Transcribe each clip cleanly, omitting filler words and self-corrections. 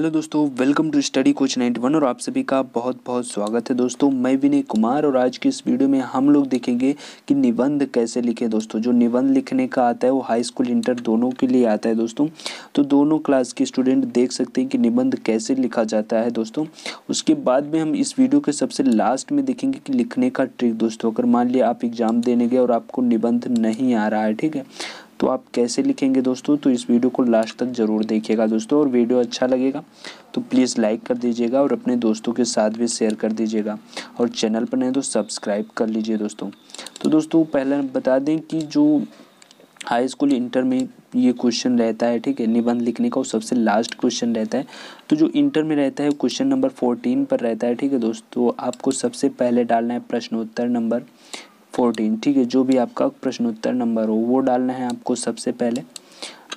Hello दोस्तों, welcome to study coach 91 और आप सभी का बहुत बहुत स्वागत है दोस्तों। मैं विनय कुमार और आज की इस वीडियो में हम लोग देखेंगे कि निबंध कैसे लिखें। दोस्तों जो निबंध लिखने का आता है वो हाई स्कूल इंटर दोनों के लिए आता है दोस्तों। तो दोनों क्लास के स्टूडेंट देख सकते हैं कि निबंध कैसे लिखा जाता है दोस्तों। उसके बाद में हम इस वीडियो के सबसे लास्ट में देखेंगे कि लिखने का ट्रिक। दोस्तों अगर मान लिया आप एग्ज़ाम देने गए और आपको निबंध नहीं आ रहा है, ठीक है, तो आप कैसे लिखेंगे दोस्तों, तो इस वीडियो को लास्ट तक ज़रूर देखिएगा दोस्तों। और वीडियो अच्छा लगेगा तो प्लीज़ लाइक कर दीजिएगा और अपने दोस्तों के साथ भी शेयर कर दीजिएगा और चैनल पर नहीं तो सब्सक्राइब कर लीजिए दोस्तों। तो दोस्तों पहले बता दें कि जो हाई स्कूल इंटर में ये क्वेश्चन रहता है, ठीक है, निबंध लिखने का वो सबसे लास्ट क्वेश्चन रहता है। तो जो इंटर में रहता है क्वेश्चन नंबर 14 पर रहता है, ठीक है दोस्तों। आपको सबसे पहले डालना है प्रश्नोत्तर नंबर 14, ठीक है, जो भी आपका प्रश्नोत्तर नंबर हो वो डालना है आपको सबसे पहले।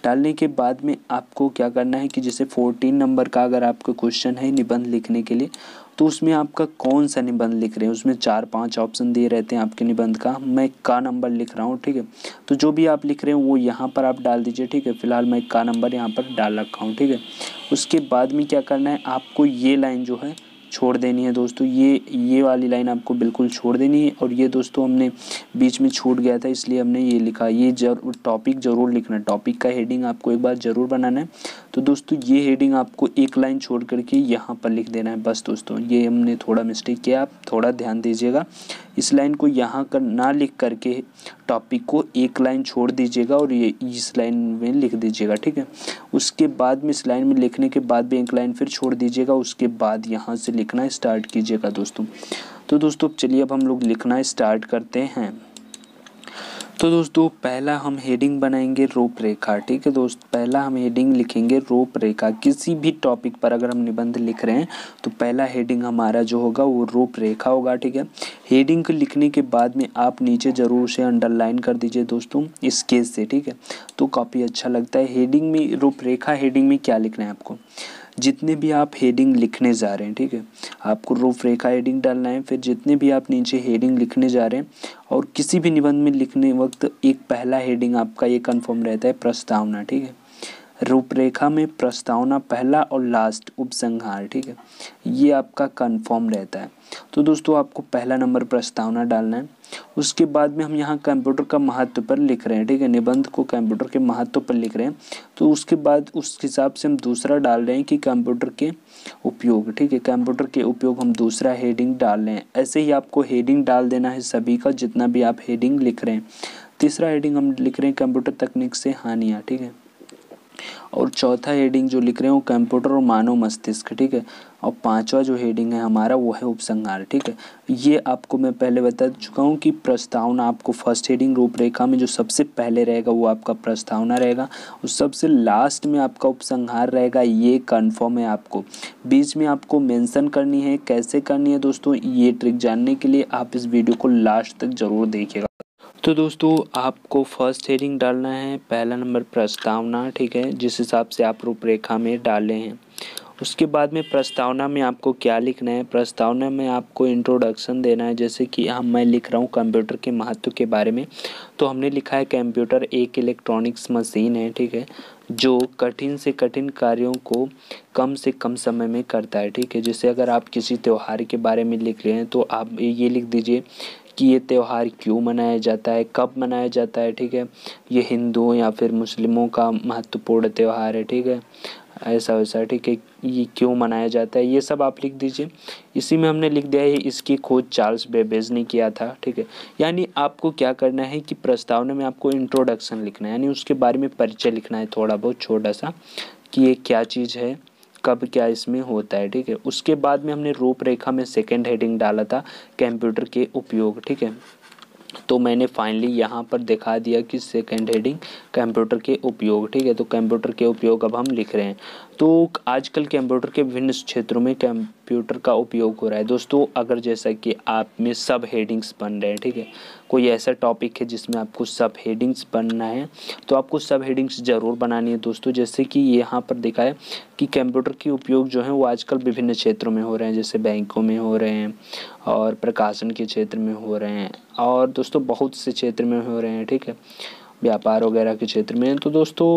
डालने के बाद में आपको क्या करना है कि जैसे 14 नंबर का अगर आपका क्वेश्चन है निबंध लिखने के लिए, तो उसमें आपका कौन सा निबंध लिख रहे हैं, उसमें 4-5 ऑप्शन दिए रहते हैं आपके निबंध का। मैं का नंबर लिख रहा हूँ, ठीक है, तो जो भी आप लिख रहे हैं वो यहाँ पर आप डाल दीजिए, ठीक है। फिलहाल मैं का नंबर यहाँ पर डाल रखा हूँ, ठीक है। उसके बाद में क्या करना है, आपको ये लाइन जो है छोड़ देनी है दोस्तों। ये वाली लाइन आपको बिल्कुल छोड़ देनी है। और ये दोस्तों हमने बीच में छूट गया था इसलिए हमने ये लिखा। ये टॉपिक ज़रूर लिखना, टॉपिक का हेडिंग आपको एक बार ज़रूर बनाना है। तो दोस्तों ये हेडिंग आपको एक लाइन छोड़ करके यहाँ पर लिख देना है बस दोस्तों। ये हमने थोड़ा मिस्टेक किया, आप थोड़ा ध्यान दीजिएगा। इस लाइन को यहाँ कर ना लिख करके टॉपिक को एक लाइन छोड़ दीजिएगा और ये इस लाइन में लिख दीजिएगा, ठीक है। उसके बाद में इस लाइन में लिखने के बाद भी एक लाइन फिर छोड़ दीजिएगा। उसके बाद यहाँ से लिखना स्टार्ट कीजिएगा दोस्तों। तो दोस्तों चलिए अब हम लोग लिखना स्टार्ट करते हैं। तो दोस्तों पहला हम हेडिंग बनाएंगे रूपरेखा, ठीक है दोस्त। पहला हम हेडिंग लिखेंगे रूपरेखा। किसी भी टॉपिक पर अगर हम निबंध लिख रहे हैं तो पहला हेडिंग हमारा जो होगा वो रूपरेखा होगा, ठीक है। हेडिंग को लिखने के बाद में आप नीचे ज़रूर से अंडरलाइन कर दीजिए दोस्तों स्केच से, ठीक है, तो काफ़ी अच्छा लगता है। हेडिंग में रूपरेखा हेडिंग में क्या लिखना है आपको, जितने भी आप हेडिंग लिखने जा रहे हैं, ठीक है, आपको रूपरेखा हेडिंग डालना है। फिर जितने भी आप नीचे हेडिंग लिखने जा रहे हैं और किसी भी निबंध में लिखने वक्त एक पहला हेडिंग आपका ये कंफर्म रहता है प्रस्तावना, ठीक है। रूपरेखा में प्रस्तावना पहला और लास्ट उपसंहार, ठीक है, ये आपका कंफर्म रहता है। तो दोस्तों आपको पहला नंबर प्रस्तावना डालना है। उसके बाद में हम यहाँ कंप्यूटर का महत्व पर लिख रहे हैं, ठीक है, निबंध को कंप्यूटर के महत्व पर लिख रहे हैं। तो उसके बाद उस हिसाब से हम दूसरा डाल रहे हैं कि कंप्यूटर के उपयोग, ठीक है, कंप्यूटर के उपयोग हम दूसरा हेडिंग डाल रहे हैं। ऐसे ही आपको हेडिंग डाल देना है सभी का जितना भी आप हेडिंग लिख रहे हैं। तीसरा हेडिंग हम लिख रहे हैं कंप्यूटर तकनीक से हानियाँ, ठीक है। और चौथा हेडिंग जो लिख रहे हैं वो कंप्यूटर और मानव मस्तिष्क, ठीक है। और पांचवा जो हेडिंग है हमारा वो है उपसंहार, ठीक है। ये आपको मैं पहले बता चुका हूँ कि प्रस्तावना आपको फर्स्ट हेडिंग रूपरेखा में जो सबसे पहले रहेगा वो आपका प्रस्तावना रहेगा और सबसे लास्ट में आपका उपसंहार रहेगा। ये कंफर्म है। आपको बीच में आपको मेंशन करनी है, कैसे करनी है दोस्तों, ये ट्रिक जानने के लिए आप इस वीडियो को लास्ट तक ज़रूर देखिएगा। तो दोस्तों आपको फर्स्ट हेडिंग डालना है पहला नंबर प्रस्तावना, ठीक है, जिस हिसाब से आप रूपरेखा में डाले हैं। उसके बाद में प्रस्तावना में आपको क्या लिखना है, प्रस्तावना में आपको इंट्रोडक्शन देना है। जैसे कि मैं लिख रहा हूँ कंप्यूटर के महत्व के बारे में, तो हमने लिखा है कंप्यूटर एक इलेक्ट्रॉनिक्स मशीन है, ठीक है, जो कठिन से कठिन कार्यों को कम से कम समय में करता है, ठीक है। जैसे अगर आप किसी त्यौहार के बारे में लिख रहे हैं तो आप ये लिख दीजिए कि ये त्यौहार क्यों मनाया जाता है, कब मनाया जाता है, ठीक है, ये हिंदुओं या फिर मुस्लिमों का महत्वपूर्ण त्यौहार है, ठीक है, ऐसा वैसा, ठीक है, ये क्यों मनाया जाता है, ये सब आप लिख दीजिए। इसी में हमने लिख दिया है इसकी खोज चार्ल्स बेबेज ने किया था, ठीक है। यानी आपको क्या करना है कि प्रस्तावना में आपको इंट्रोडक्शन लिखना है, यानी उसके बारे में परिचय लिखना है थोड़ा बहुत छोटा सा कि ये क्या चीज़ है, कब क्या इसमें होता है, ठीक है। उसके बाद में हमने रूपरेखा में सेकंड हेडिंग डाला था कंप्यूटर के उपयोग, ठीक है। तो मैंने फाइनली यहाँ पर दिखा दिया कि सेकंड हेडिंग कंप्यूटर के उपयोग, ठीक है। तो कंप्यूटर के उपयोग अब हम लिख रहे हैं। तो आजकल कंप्यूटर के विभिन्न क्षेत्रों में कंप्यूटर का उपयोग हो रहा है दोस्तों। अगर जैसा कि आप में सब हेडिंग्स बन रहे हैं, ठीक है, कोई ऐसा टॉपिक है जिसमें आपको सब हेडिंग्स बनना है तो आपको सब हेडिंग्स ज़रूर बनानी है दोस्तों। जैसे कि यहाँ पर दिखा है कि कंप्यूटर के उपयोग जो हैं वो आजकल विभिन्न क्षेत्रों में हो रहे हैं, जैसे बैंकों में हो रहे हैं और प्रकाशन के क्षेत्र में हो रहे हैं और दोस्तों बहुत से क्षेत्र में हो रहे हैं, ठीक है, व्यापार वगैरह के क्षेत्र में। तो दोस्तों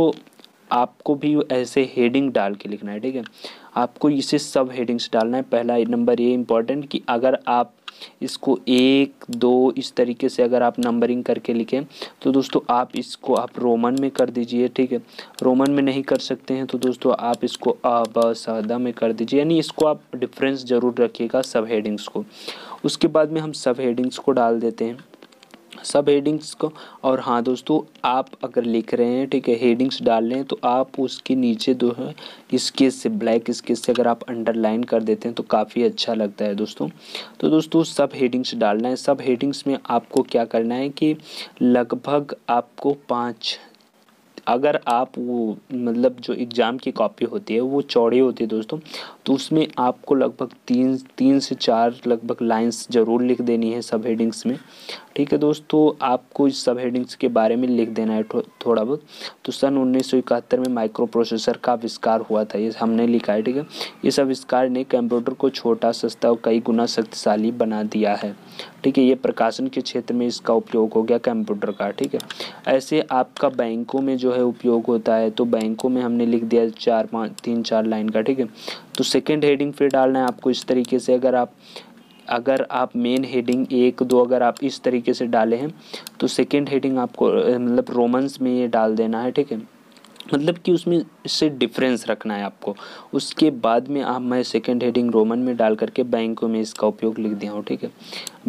आपको भी ऐसे हेडिंग डाल के लिखना है, ठीक है। आपको इसे सब हेडिंग्स डालना है। पहला नंबर ये इम्पोर्टेंट कि अगर आप इसको 1 2 इस तरीके से अगर आप नंबरिंग करके लिखें तो दोस्तों आप इसको आप रोमन में कर दीजिए, ठीक है। रोमन में नहीं कर सकते हैं तो दोस्तों आप इसको अ ब स द में कर दीजिए, यानी इसको आप डिफरेंस ज़रूर रखिएगा सब हेडिंग्स को। उसके बाद में हम सब हेडिंग्स को डाल देते हैं, सब हेडिंग्स को। और हाँ दोस्तों, आप अगर लिख रहे हैं, ठीक है, हेडिंग्स डाल रहे हैं तो आप उसके नीचे दो है स्केच से, ब्लैक स्केच से अगर आप अंडरलाइन कर देते हैं तो काफ़ी अच्छा लगता है दोस्तों। तो दोस्तों सब हेडिंग्स डालना है। सब हेडिंग्स में आपको क्या करना है कि लगभग आपको 5, अगर आप वो मतलब जो एग्ज़ाम की कॉपी होती है वो चौड़ी होती है दोस्तों, तो उसमें आपको लगभग 3 से 4 लगभग लाइंस ज़रूर लिख देनी है सब हेडिंग्स में, ठीक है दोस्तों। आपको इस सब हेडिंग्स के बारे में लिख देना है थोड़ा बहुत। तो सन 1971 में माइक्रो प्रोसेसर का आविष्कार हुआ था, ये हमने लिखा है, ठीक है। इस आविष्कार ने कंप्यूटर को छोटा, सस्ता और कई गुना शक्तिशाली बना दिया है, ठीक है। ये प्रकाशन के क्षेत्र में इसका उपयोग हो गया कंप्यूटर का, ठीक है। ऐसे आपका बैंकों में जो है उपयोग होता है, तो बैंकों में हमने लिख दिया 3-4 लाइन का, ठीक है। तो सेकेंड हेडिंग फिर डालना है आपको इस तरीके से। अगर आप मेन हेडिंग 1 2 अगर आप इस तरीके से डाले हैं तो सेकेंड हेडिंग आपको मतलब रोमन्स में ये डाल देना है, ठीक है। मतलब कि उसमें इससे डिफरेंस रखना है आपको। उसके बाद में मैं सेकंड हेडिंग रोमन में डाल करके बैंकों में इसका उपयोग लिख दिया हूँ, ठीक है।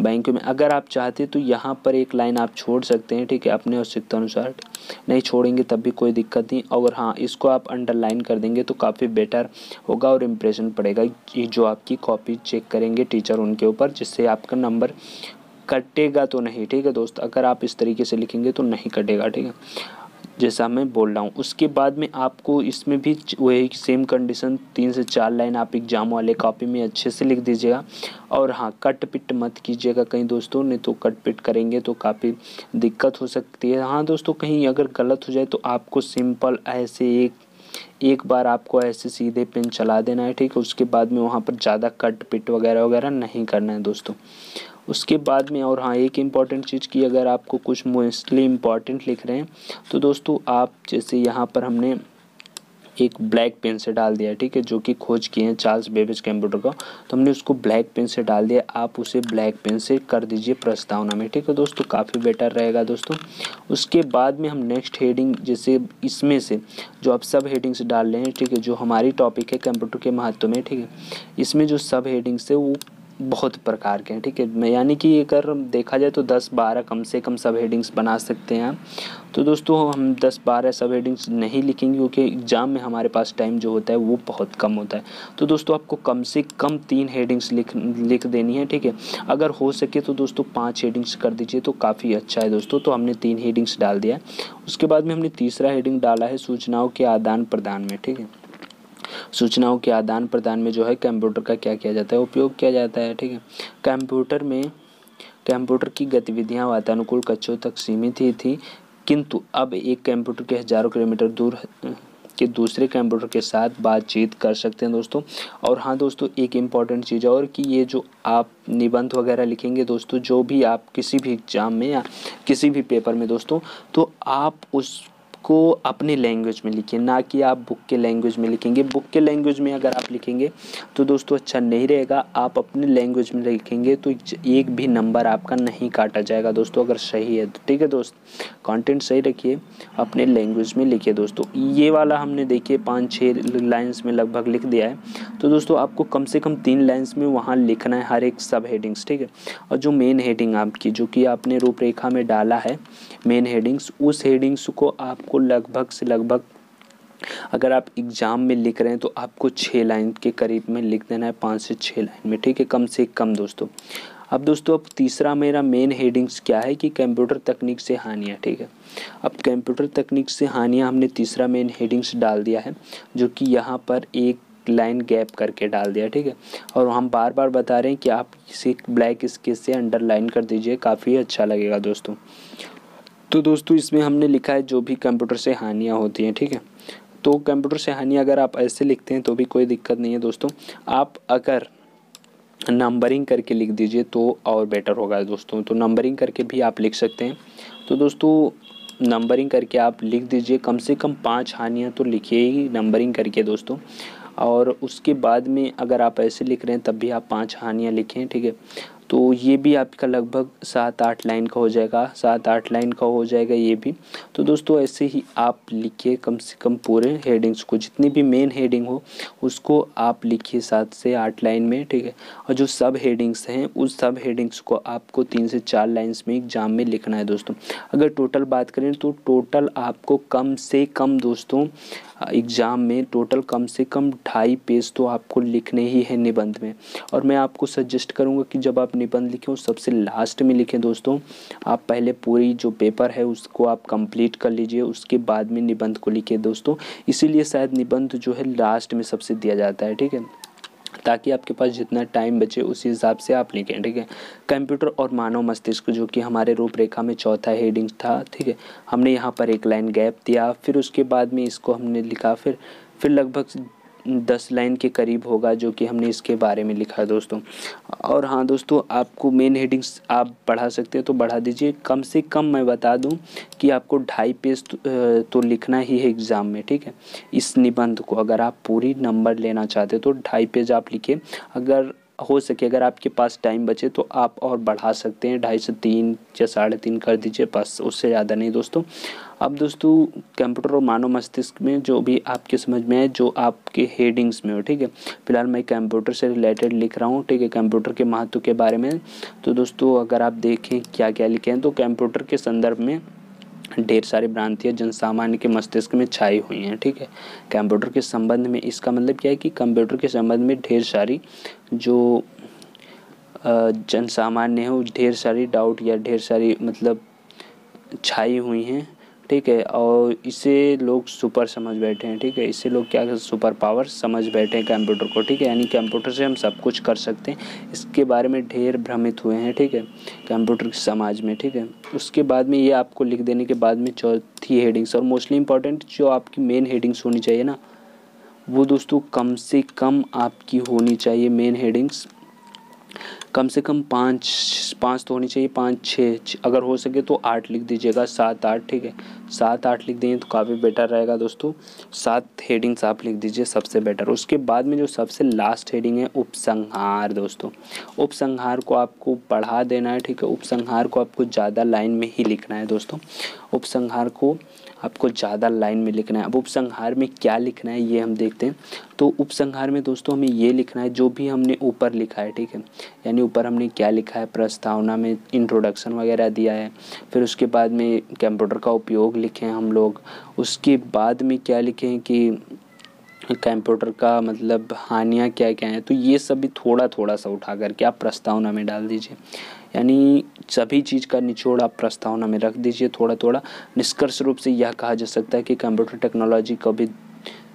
बैंकों में अगर आप चाहते तो यहाँ पर एक लाइन आप छोड़ सकते हैं, ठीक है, अपने आवश्यकता अनुसार। नहीं छोड़ेंगे तब भी कोई दिक्कत नहीं, और हाँ इसको आप अंडरलाइन कर देंगे तो काफ़ी बेटर होगा और इम्प्रेशन पड़ेगा कि जो आपकी कॉपी चेक करेंगे टीचर उनके ऊपर, जिससे आपका नंबर कटेगा तो नहीं, ठीक है दोस्त। अगर आप इस तरीके से लिखेंगे तो नहीं कटेगा, ठीक है, जैसा मैं बोल रहा हूँ। उसके बाद में आपको इसमें भी वही सेम कंडीशन 3 से 4 लाइन आप एग्जाम वाले कॉपी में अच्छे से लिख दीजिएगा। और हाँ कट पिट मत कीजिएगा कहीं दोस्तों, नहीं तो कट पिट करेंगे तो काफ़ी दिक्कत हो सकती है। हाँ दोस्तों, कहीं अगर गलत हो जाए तो आपको सिंपल ऐसे एक बार आपको ऐसे सीधे पेन चला देना है, ठीक है। उसके बाद में वहाँ पर ज़्यादा कट पिट वगैरह वगैरह नहीं करना है दोस्तों। उसके बाद में और हाँ एक इम्पॉर्टेंट चीज़ की, अगर आपको कुछ मोस्टली इम्पॉर्टेंट लिख रहे हैं तो दोस्तों आप जैसे यहाँ पर हमने एक ब्लैक पेन से डाल दिया, ठीक है, जो कि खोज किए हैं चार्ल्स बेबेज कंप्यूटर का, तो हमने उसको ब्लैक पेन से डाल दिया। आप उसे ब्लैक पेन से कर दीजिए प्रस्तावना में, ठीक है दोस्तों, काफ़ी बेटर रहेगा दोस्तों। उसके बाद में हम नेक्स्ट हेडिंग, जैसे इसमें से जो आप सब हेडिंग्स डाल रहे हैं, ठीक है, जो हमारी टॉपिक है कंप्यूटर के महत्व में, ठीक है, इसमें जो सब हेडिंग्स है वो बहुत प्रकार के हैं, ठीक है। मैं यानी कि अगर देखा जाए तो 10-12 कम से कम सब हेडिंग्स बना सकते हैं। तो दोस्तों हम 10-12 सब हेडिंग्स नहीं लिखेंगे क्योंकि एग्ज़ाम में हमारे पास टाइम जो होता है वो बहुत कम होता है। तो दोस्तों आपको कम से कम 3 हेडिंग्स लिख देनी है, ठीक है। अगर हो सके तो दोस्तों 5 हेडिंग्स कर दीजिए तो काफ़ी अच्छा है दोस्तों। तो हमने 3 हेडिंग्स डाल दिया है। उसके बाद में हमने तीसरा हेडिंग डाला है सूचनाओं के आदान प्रदान में, ठीक है। सूचनाओं के आदान प्रदान में जो है कंप्यूटर का क्या किया जाता है, उपयोग किया जाता है, ठीक है। कंप्यूटर में कंप्यूटर की गतिविधियां वातानुकूल कक्षों तक सीमित ही थी, किंतु अब एक कंप्यूटर के हज़ारों किलोमीटर दूर के दूसरे कंप्यूटर के साथ बातचीत कर सकते हैं दोस्तों। और हाँ दोस्तों एक इम्पॉर्टेंट चीज़ और कि ये जो आप निबंध वगैरह लिखेंगे दोस्तों, जो भी आप किसी भी एग्ज़ाम में या किसी भी पेपर में दोस्तों, तो आप उसको अपने लैंग्वेज में लिखिए, ना कि आप बुक के लैंग्वेज में लिखेंगे। बुक के लैंग्वेज में अगर आप लिखेंगे तो दोस्तों अच्छा नहीं रहेगा। आप अपने लैंग्वेज में लिखेंगे तो एक भी नंबर आपका नहीं काटा जाएगा दोस्तों, अगर सही है तो, ठीक है दोस्त। कंटेंट सही रखिए, अपने लैंग्वेज में लिखिए दोस्तों। ये वाला हमने देखिए 5-6 लाइन्स में लगभग लिख दिया है। तो दोस्तों आपको कम से कम 3 लाइन्स में वहाँ लिखना है हर एक सब हेडिंग्स, ठीक है। और जो मेन हेडिंग आपकी जो कि आपने रूपरेखा में डाला है मेन हेडिंग्स, उस हेडिंग्स को आपको लगभग से लगभग अगर आप एग्ज़ाम में लिख रहे हैं तो आपको 6 लाइन के करीब में लिख देना है, 5 से 6 लाइन में, ठीक है, कम से कम दोस्तों। अब दोस्तों अब तीसरा मेरा मेन हेडिंग्स क्या है कि कंप्यूटर तकनीक से हानियाँ, ठीक है। अब कंप्यूटर तकनीक से हानियाँ हमने तीसरा मेन हेडिंग्स डाल दिया है, जो कि यहाँ पर एक लाइन गैप करके डाल दिया, ठीक है। और हम बार बार बता रहे हैं कि आप इसे ब्लैक स्केच से अंडरलाइन कर दीजिए, काफ़ी अच्छा लगेगा दोस्तों। तो दोस्तों इसमें हमने लिखा है जो भी कंप्यूटर से हानियाँ होती हैं, ठीक है। तो कंप्यूटर से हानियाँ अगर आप ऐसे लिखते हैं तो भी कोई दिक्कत नहीं है दोस्तों। आप अगर नंबरिंग करके लिख दीजिए तो और बेटर होगा दोस्तों। तो नंबरिंग करके भी आप लिख सकते हैं। तो दोस्तों नंबरिंग करके आप लिख दीजिए, कम से कम 5 हानियाँ तो लिखिए ही नंबरिंग करके दोस्तों। और उसके बाद में अगर आप ऐसे लिख रहे हैं तब भी आप 5 हानियाँ लिखें, ठीक है। तो ये भी आपका लगभग 7-8 लाइन का हो जाएगा, 7-8 लाइन का हो जाएगा ये भी। तो दोस्तों ऐसे ही आप लिखिए कम से कम पूरे हेडिंग्स को, जितनी भी मेन हेडिंग हो उसको आप लिखिए 7 से 8 लाइन में, ठीक है। और जो सब हेडिंग्स हैं उस सब हेडिंग्स को आपको 3 से 4 लाइन्स में एग्जाम में लिखना है दोस्तों। अगर टोटल बात करें तो टोटल आपको कम से कम दोस्तों एग्ज़ाम में टोटल कम से कम 2.5 पेज तो आपको लिखने ही है निबंध में। और मैं आपको सजेस्ट करूंगा कि जब आप निबंध लिखें वो सबसे लास्ट में लिखें दोस्तों। आप पहले पूरी जो पेपर है उसको आप कंप्लीट कर लीजिए, उसके बाद में निबंध को लिखिए दोस्तों। इसीलिए शायद निबंध जो है लास्ट में सबसे दिया जाता है, ठीक है, ताकि आपके पास जितना टाइम बचे उसी हिसाब से आप लिखें, ठीक है। कंप्यूटर और मानव मस्तिष्क जो कि हमारे रूपरेखा में चौथा हेडिंग था, ठीक है, हमने यहाँ पर एक लाइन गैप दिया, फिर उसके बाद में इसको हमने लिखा, फिर लगभग 10 लाइन के करीब होगा जो कि हमने इसके बारे में लिखा दोस्तों। और हाँ दोस्तों, आपको मेन हेडिंग्स आप बढ़ा सकते हैं तो बढ़ा दीजिए, कम से कम मैं बता दूं कि आपको 2.5 पेज तो लिखना ही है एग्ज़ाम में, ठीक है। इस निबंध को अगर आप पूरी नंबर लेना चाहते हो तो 2.5 पेज आप लिखिए। अगर हो सके, अगर आपके पास टाइम बचे तो आप और बढ़ा सकते हैं, 2.5 से 3 या 3.5 कर दीजिए, बस उससे ज़्यादा नहीं दोस्तों। अब दोस्तों कंप्यूटर और मानव मस्तिष्क में जो भी आपके समझ में है, जो आपके हेडिंग्स में हो, ठीक है। फिलहाल मैं कंप्यूटर से रिलेटेड लिख रहा हूँ, ठीक है, कंप्यूटर के महत्व के बारे में। तो दोस्तों अगर आप देखें क्या क्या लिखे हैं तो कंप्यूटर के संदर्भ में ढेर सारी भ्रांतियाँ जनसामान्य के मस्तिष्क में छाई हुई हैं, ठीक है। कंप्यूटर के संबंध में इसका मतलब क्या है कि कंप्यूटर के संबंध में ढेर सारी जो जनसामान्य है वो ढेर सारी डाउट या ढेर सारी मतलब छाई हुई हैं, ठीक है। और इसे लोग सुपर समझ बैठे हैं, ठीक है। इसे लोग क्या सुपर पावर समझ बैठे हैं कंप्यूटर को, ठीक है, यानी कंप्यूटर से हम सब कुछ कर सकते हैं। इसके बारे में ढेर भ्रमित हुए हैं, ठीक है, कंप्यूटर के समाज में, ठीक है। उसके बाद में ये आपको लिख देने के बाद में चौथी हेडिंग्स और मोस्टली इंपॉर्टेंट जो आपकी मेन हेडिंग्स होनी चाहिए ना, वो दोस्तों कम से कम आपकी होनी चाहिए मेन हेडिंग्स कम से कम 5 तो होनी चाहिए, 5-6, अगर हो सके तो 8 लिख दीजिएगा, 7-8, ठीक है। 7-8 लिख देंगे तो काफ़ी बेटर रहेगा दोस्तों। 7 हेडिंग्स आप लिख दीजिए सबसे बेटर। उसके बाद में जो सबसे लास्ट हेडिंग है उपसंहार दोस्तों, उपसंहार को आपको बढ़ा देना है, ठीक है। उपसंहार को आपको ज़्यादा लाइन में ही लिखना है दोस्तों, उपसंहार को आपको ज़्यादा लाइन में लिखना है। अब उपसंहार में क्या लिखना है ये हम देखते हैं। तो उपसंहार में दोस्तों हमें ये लिखना है जो भी हमने ऊपर लिखा है, ठीक है, यानी ऊपर हमने क्या लिखा है, प्रस्तावना में इंट्रोडक्शन वगैरह दिया है, फिर उसके बाद में कंप्यूटर का उपयोग लिखे हैं हम लोग, उसके बाद में क्या लिखें कि कंप्यूटर का मतलब हानियाँ क्या क्या हैं, तो ये सब भी थोड़ा थोड़ा सा उठा करके आप प्रस्तावना में डाल दीजिए। यानी सभी चीज़ का निचोड़ आप प्रस्तावना में रख दीजिए थोड़ा थोड़ा। निष्कर्ष रूप से यह कहा जा सकता है कि कंप्यूटर टेक्नोलॉजी का भी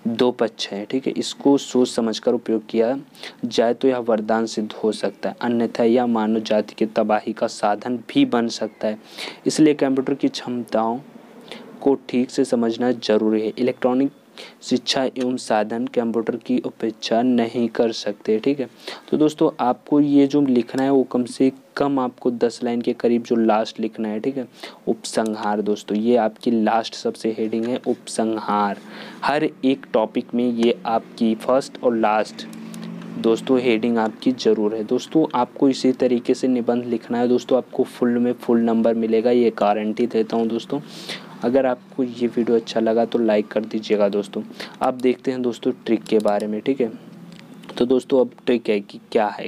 2 पक्ष है, ठीक है। इसको सोच समझकर उपयोग किया जाए तो यह वरदान सिद्ध हो सकता है, अन्यथा यह मानव जाति की तबाही का साधन भी बन सकता है। इसलिए कंप्यूटर की क्षमताओं को ठीक से समझना जरूरी है। इलेक्ट्रॉनिक शिक्षा एवं साधन कंप्यूटर की उपेक्षा नहीं कर सकते, ठीक है। तो दोस्तों आपको ये जो लिखना है वो कम से कम आपको 10 लाइन के करीब जो लास्ट लिखना है, ठीक है। उपसंहार दोस्तों, ये आपकी लास्ट सबसे हेडिंग है उपसंहार। हर एक टॉपिक में ये आपकी फर्स्ट और लास्ट दोस्तों हेडिंग आपकी ज़रूर है दोस्तों। आपको इसी तरीके से निबंध लिखना है दोस्तों, आपको फुल में फुल नंबर मिलेगा, ये गारंटी देता हूँ दोस्तों। अगर आपको ये वीडियो अच्छा लगा तो लाइक कर दीजिएगा दोस्तों। आप देखते हैं दोस्तों ट्रिक के बारे में, ठीक है। तो दोस्तों अब ट्रिक है कि क्या है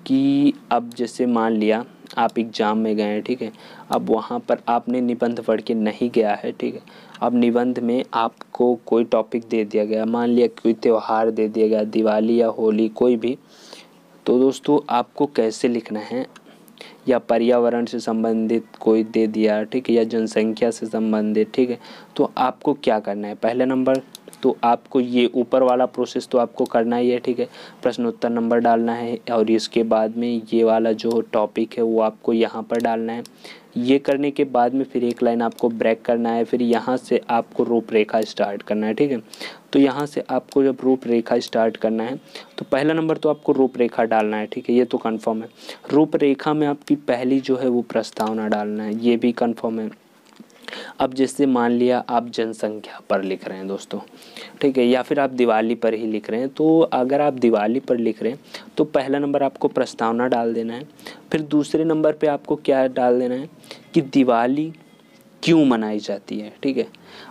कि अब जैसे मान लिया आप एग्ज़ाम में गए हैं, ठीक है, अब वहाँ पर आपने निबंध पढ़ के नहीं गया है, ठीक है। अब निबंध में आपको कोई टॉपिक दे दिया गया, मान लिया कोई त्यौहार दे दिया गया, दिवाली या होली कोई भी, तो दोस्तों आपको कैसे लिखना है, या पर्यावरण से संबंधित कोई दे दिया, ठीक है, या जनसंख्या से संबंधित, ठीक है। तो आपको क्या करना है, पहले नंबर तो आपको ये ऊपर वाला प्रोसेस तो आपको करना ही है, ठीक है। प्रश्न उत्तर नंबर डालना है और इसके बाद में ये वाला जो टॉपिक है वो आपको यहाँ पर डालना है। ये करने के बाद में फिर एक लाइन आपको ब्रेक करना है, फिर यहाँ से आपको रूपरेखा स्टार्ट करना है, ठीक है। तो यहाँ से आपको जब रूपरेखा स्टार्ट करना है तो पहला नंबर तो आपको रूपरेखा डालना है, ठीक है, ये तो कंफर्म है। रूपरेखा में आपकी पहली जो है वो प्रस्तावना डालना है, ये भी कंफर्म है। अब जैसे मान लिया आप जनसंख्या पर लिख रहे हैं दोस्तों, ठीक है, या फिर आप दिवाली पर ही लिख रहे हैं, तो अगर आप दिवाली पर लिख रहे हैं तो पहला नंबर आपको प्रस्तावना डाल देना है। फिर दूसरे नंबर पे आपको क्या डाल देना है कि दिवाली क्यों मनाई जाती है, ठीक है।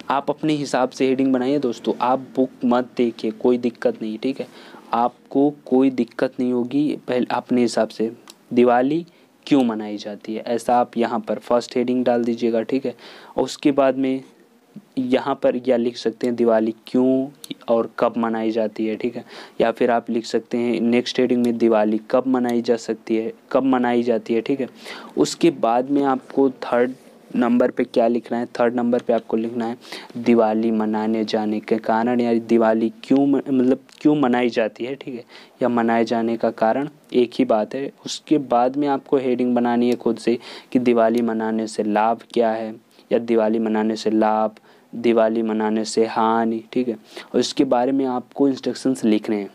आप अपने हिसाब से हेडिंग बनाइए दोस्तों, आप बुक मत देखिए, कोई दिक्कत नहीं, ठीक है, आपको कोई दिक्कत नहीं होगी। पहले अपने हिसाब से दिवाली क्यों मनाई जाती है, ऐसा आप यहाँ पर फर्स्ट हेडिंग डाल दीजिएगा, ठीक है। और उसके बाद में यहाँ पर या लिख सकते हैं दिवाली क्यों और कब मनाई जाती है, ठीक है। या फिर आप लिख सकते हैं नेक्स्ट हेडिंग में दिवाली कब मनाई जा सकती है, कब मनाई जाती है, ठीक है। उसके बाद में आपको थर्ड नंबर पे क्या लिखना है, थर्ड नंबर पे आपको लिखना है दिवाली मनाने जाने के कारण, या दिवाली क्यों मतलब क्यों मनाई जाती है, ठीक है, या मनाए जाने का कारण एक ही बात है। उसके बाद में आपको हेडिंग बनानी है खुद से कि दिवाली मनाने से लाभ क्या है, या दिवाली मनाने से लाभ, दिवाली मनाने से हानि, ठीक है। और इसके बारे में आपको इंस्ट्रक्शंस लिखने हैं।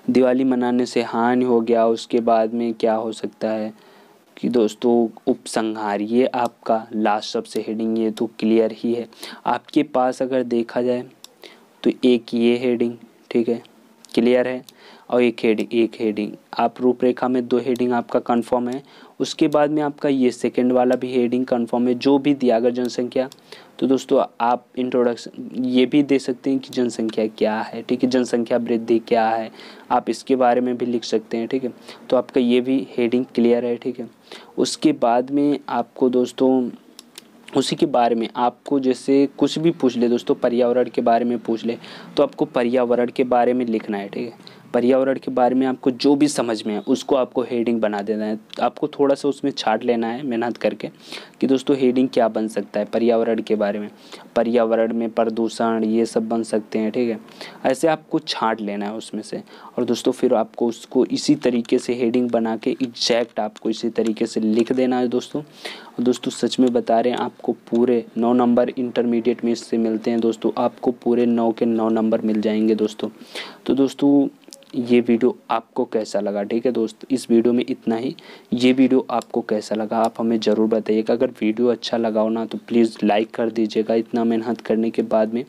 दिवाली मनाने से हानि हो गया, उसके बाद में क्या हो सकता है कि दोस्तों उपसंहार, ये आपका लास्ट सबसे हेडिंग, ये तो क्लियर ही है आपके पास। अगर देखा जाए तो एक ये हेडिंग, ठीक है, क्लियर है, और एक हेडिंग आप रूपरेखा में 2 हेडिंग आपका कंफर्म है। उसके बाद में आपका ये सेकंड वाला भी हेडिंग कंफर्म है, जो भी दिया अगर जनसंख्या, तो दोस्तों आप इंट्रोडक्शन ये भी दे सकते हैं कि जनसंख्या क्या है, ठीक है, जनसंख्या वृद्धि क्या है, आप इसके बारे में भी लिख सकते हैं, ठीक है। तो आपका ये भी हेडिंग क्लियर है, ठीक है। उसके बाद में आपको दोस्तों उसी के बारे में आपको जैसे कुछ भी पूछ ले दोस्तों, पर्यावरण के बारे में पूछ ले तो आपको पर्यावरण के बारे में लिखना है, ठीक है। पर्यावरण के बारे में आपको जो भी समझ में है उसको आपको हेडिंग बना देना है। आपको थोड़ा सा उसमें छाट लेना है मेहनत करके कि दोस्तों हेडिंग क्या बन सकता है पर्यावरण के बारे में, पर्यावरण में प्रदूषण ये सब बन सकते हैं, ठीक है। ऐसे आपको छाट लेना है उसमें से, और दोस्तों फिर आपको उसको इसी तरीके से हेडिंग बना के एग्जैक्ट आपको इसी तरीके से लिख देना है दोस्तों। और दोस्तों सच में बता रहे हैं आपको पूरे 9 नंबर इंटरमीडिएट में इससे मिलते हैं दोस्तों, आपको पूरे 9 के 9 नंबर मिल जाएंगे दोस्तों। तो दोस्तों ये वीडियो आपको कैसा लगा, ठीक है दोस्त, इस वीडियो में इतना ही। ये वीडियो आपको कैसा लगा आप हमें ज़रूर बताइएगा। अगर वीडियो अच्छा लगा हो ना तो प्लीज़ लाइक कर दीजिएगा, इतना मेहनत करने के बाद में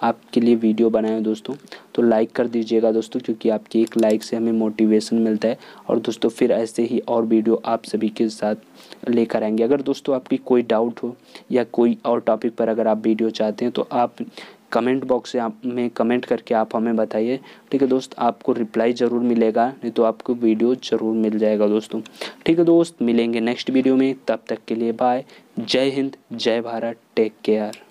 आपके लिए वीडियो बनाए दोस्तों, तो लाइक कर दीजिएगा दोस्तों, क्योंकि आपकी एक लाइक से हमें मोटिवेशन मिलता है। और दोस्तों फिर ऐसे ही और वीडियो आप सभी के साथ लेकर आएंगे। अगर दोस्तों आपकी कोई डाउट हो या कोई और टॉपिक पर अगर आप वीडियो चाहते हैं तो आप कमेंट बॉक्स से आप में कमेंट करके आप हमें बताइए, ठीक है दोस्त, आपको रिप्लाई ज़रूर मिलेगा, नहीं तो आपको वीडियो ज़रूर मिल जाएगा दोस्तों, ठीक है दोस्त। मिलेंगे नेक्स्ट वीडियो में, तब तक के लिए बाय, जय हिंद, जय भारत, टेक केयर।